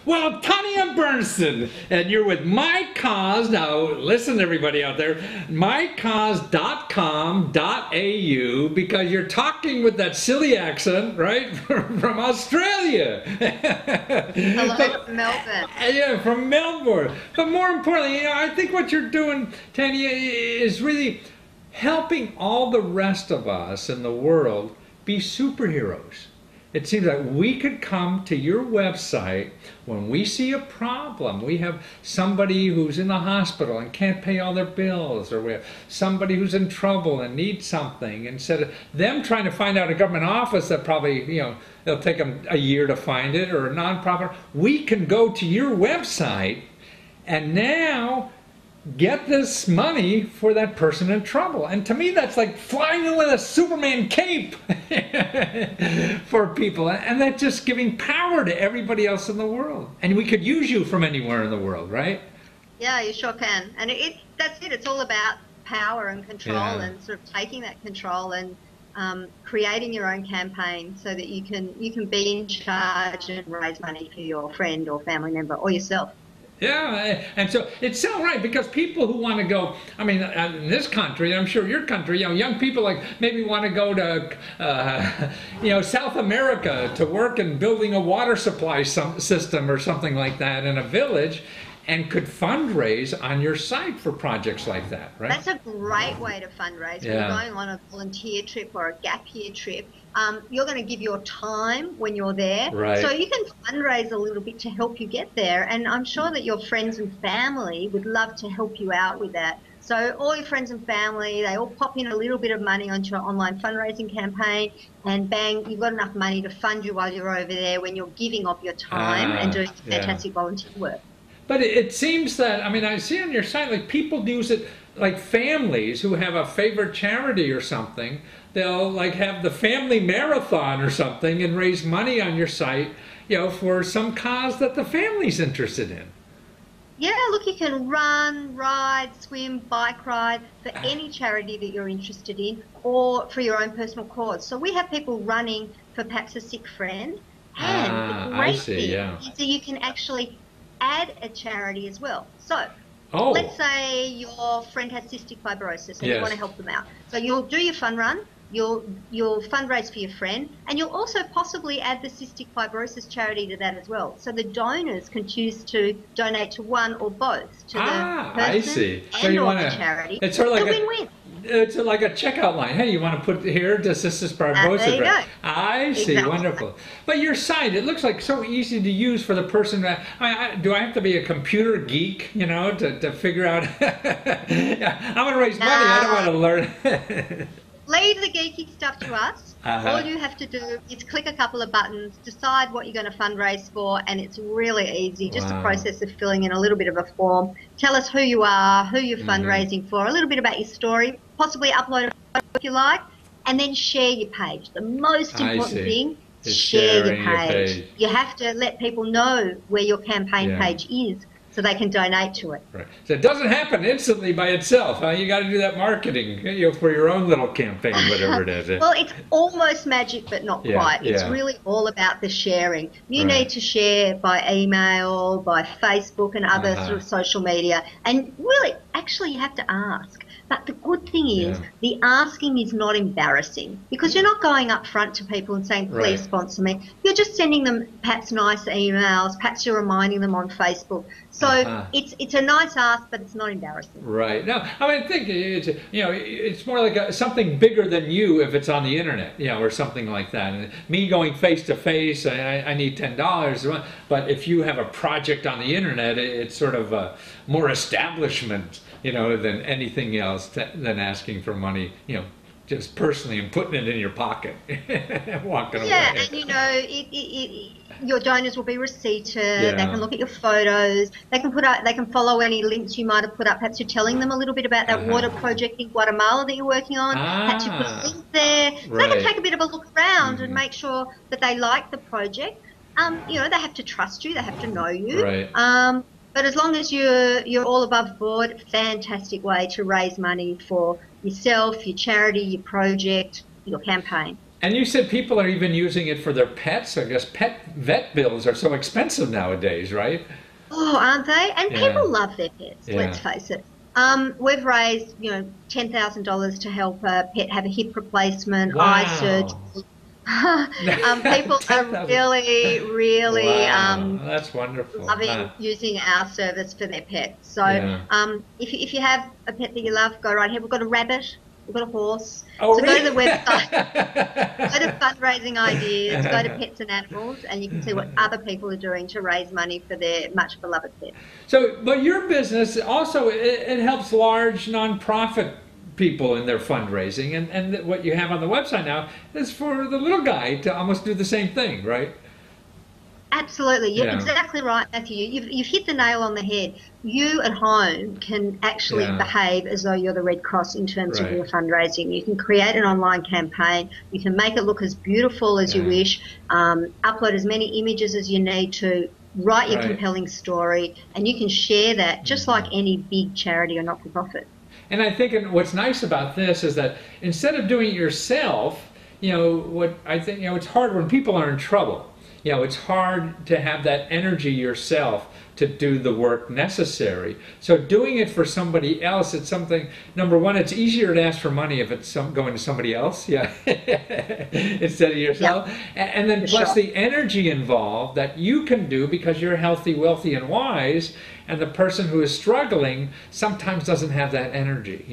Well, Tanya Bernstein, and you're with My Cause. Now, listen, everybody out there, mycause.com.au, because you're talking with that silly accent, right, from Australia. Hello from Melbourne. Yeah, from Melbourne. But more importantly, I think what you're doing, Tanya, is really helping all the rest of us in the world be superheroes. It seems like we could come to your website when we see a problem. We have somebody who's in the hospital and can't pay all their bills, or we have somebody who's in trouble and needs something. Instead of them trying to find out a government office that probably, it'll take them a year to find it, or a nonprofit, we can go to your website and now get this money for that person in trouble. And to me, that's like flying in with a Superman cape for people. And that's just giving power to everybody else in the world. And we could use you from anywhere in the world, right? Yeah, you sure can. And that's it. It's all about power and control, and sort of taking that control and creating your own campaign so that you can be in charge and raise money for your friend or family member or yourself. Yeah, and so it's so right, because people who want to go, I mean, in this country, I'm sure your country, young people like maybe want to go to, South America to work in building a water supply system or something like that in a village, and could fundraise on your site for projects like that, right? That's a great way to fundraise. When you're going on a volunteer trip or a gap year trip, you're going to give your time when you're there. Right. So you can fundraise a little bit to help you get there. And I'm sure that your friends and family would love to help you out with that. So all your friends and family, they all pop in a little bit of money onto your online fundraising campaign, and bang, you've got enough money to fund you while you're over there when you're giving of your time and doing fantastic volunteer work. But it seems that, I mean, I see on your site, like people use it, like families who have a favorite charity or something, they'll like have the family marathon or something and raise money on your site, for some cause that the family's interested in. Yeah, look, you can run, ride, swim, bike ride for any charity that you're interested in, or for your own personal cause. So we have people running for perhaps a sick friend, and the great thing is that you can actually add a charity as well. So let's say your friend has cystic fibrosis and you want to help them out. So you'll do your fun run, you'll fundraise for your friend, and you'll also possibly add the cystic fibrosis charity to that as well. So the donors can choose to donate to one or both, to the person and or the charity. It's sort of like a win-win. It's like a checkout line. Hey, you want to put here to cystic fibrosis? There you go. I see. Exactly. Wonderful. But your site, it looks like so easy to use for the person. Do I have to be a computer geek, to figure out? I'm going to raise money. I don't want to learn. Leave the geeky stuff to us. All you have to do is click a couple of buttons, decide what you're going to fundraise for, and it's really easy. Just a process of filling in a little bit of a form. Tell us who you are, who you're fundraising for, a little bit about your story, possibly upload a photo if you like, and then share your page. The most important thing is share your page. You have to let people know where your campaign page is, so they can donate to it. Right. So it doesn't happen instantly by itself. You got to do that marketing, for your own little campaign, whatever it is. Well, it's almost magic, but not quite. It's really all about the sharing. You need to share by email, by Facebook, and other sort of social media. And really, actually, you have to ask. But the good thing is the asking is not embarrassing, because you're not going up front to people and saying, please sponsor me. You're just sending them perhaps nice emails, perhaps you're reminding them on Facebook. So it's a nice ask, but it's not embarrassing. Right. No, I mean, I think it's more like something bigger than you if it's on the internet, or something like that. And me going face to face, I need $10. But if you have a project on the internet, it's sort of more establishment, than anything else, than asking for money, just personally, and putting it in your pocket and walking away. Yeah, and your donors will be receipted. They can look at your photos. They can follow any links you might have put up. Perhaps you're telling them a little bit about that water project in Guatemala that you're working on. Perhaps you put a link there. So they can take a bit of a look around and make sure that they like the project. They have to trust you. They have to know you. Right. But as long as you're all above board, fantastic way to raise money for yourself, your charity, your project, your campaign. And you said people are even using it for their pets. I guess vet bills are so expensive nowadays, right? Oh, aren't they? And Yeah, people love their pets, let's yeah. face it. We've raised, $10,000 to help a pet have a hip replacement, eye surgery. Wow. People are 10,000. really, really Wow, that's wonderful. loving using our service for their pets. So Yeah. if you have a pet that you love, go right ahead. We've got a rabbit, we've got a horse. Oh, So go to really? the website, go to fundraising ideas, go to pets and animals, and you can see what other people are doing to raise money for their much beloved pets. So, but your business also, it helps large nonprofit people in their fundraising, and what you have on the website now is for the little guy to almost do the same thing, right? Absolutely, you're Yeah. exactly right, Matthew. You've hit the nail on the head. You at home can actually Yeah. behave as though you're the Red Cross in terms of Right. your fundraising. You can create an online campaign. You can make it look as beautiful as you Yeah. wish. Upload as many images as you need to. Write your Right. compelling story, and you can share that just like Mm-hmm. any big charity or not-for-profit. And I think what's nice about this is that instead of doing it yourself, what I think, it's hard when people are in trouble. It's hard to have that energy yourself to do the work necessary. So doing it for somebody else, it's something, number one, it's easier to ask for money if it's going to somebody else, instead of yourself. And then for plus sure. the energy involved that you can do because you're healthy, wealthy, and wise, and the person who is struggling sometimes doesn't have that energy,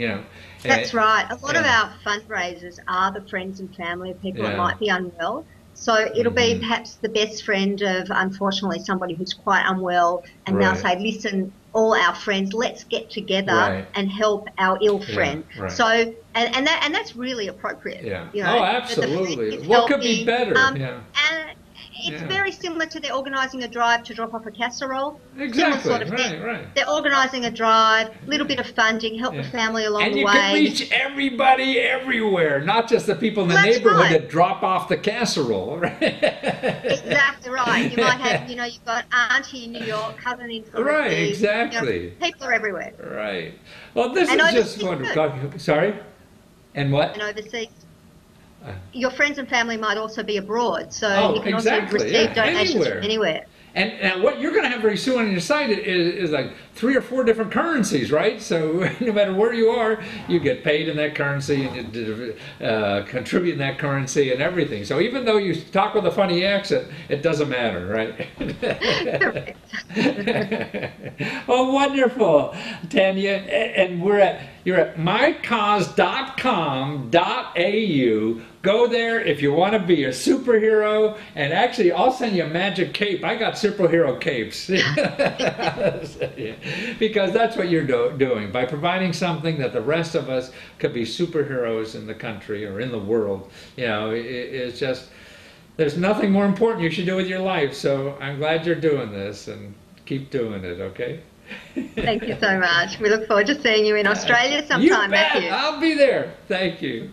That's right. A lot of Yeah. our fundraisers are the friends and family of people that Yeah. might be unwell. So it'll be Mhm. perhaps the best friend of, unfortunately, somebody who's quite unwell, and they'll Right. say, listen, all our friends, let's get together Right. and help our ill Yeah, friend. right. So, and that's really appropriate. Yeah. that Oh, the friend absolutely. is What could be helping. better? Yeah. And it's Yeah. very similar to they're organising a drive to drop off a casserole. Exactly. Similar sort of Right. thing. Right. They're organising a drive, little bit of funding, help Yeah. the family along And the you way. can reach everybody everywhere, not just the people in the That's neighborhood right. that drop off the casserole. Right. Exactly right. You might have, you've got auntie in New York, cousin in Philippines. Right, exactly. People are everywhere. Right. Well, this And is just overseas wonderful. Sorry. And what? And overseas, Uh, your friends and family might also be abroad, so Oh, you can exactly, also receive yeah, donations anywhere. from anywhere. And what you're going to have very soon on your site is like 3 or 4 different currencies, right? So no matter where you are, you get paid in that currency and you contribute in that currency and everything. So even though you talk with a funny accent, it doesn't matter, right? Correct. Oh, wonderful, Tanya. And you're at mycause.com.au. Go there if you want to be a superhero. And actually, I'll send you a magic cape. I got superhero capes. Because that's what you're doing. By providing something that the rest of us could be superheroes in the country or in the world. It's just, there's nothing more important you should do with your life. So I'm glad you're doing this, and keep doing it, okay? Thank you so much. We look forward to seeing you in Australia You sometime, bet. Matthew. I'll be there. Thank you.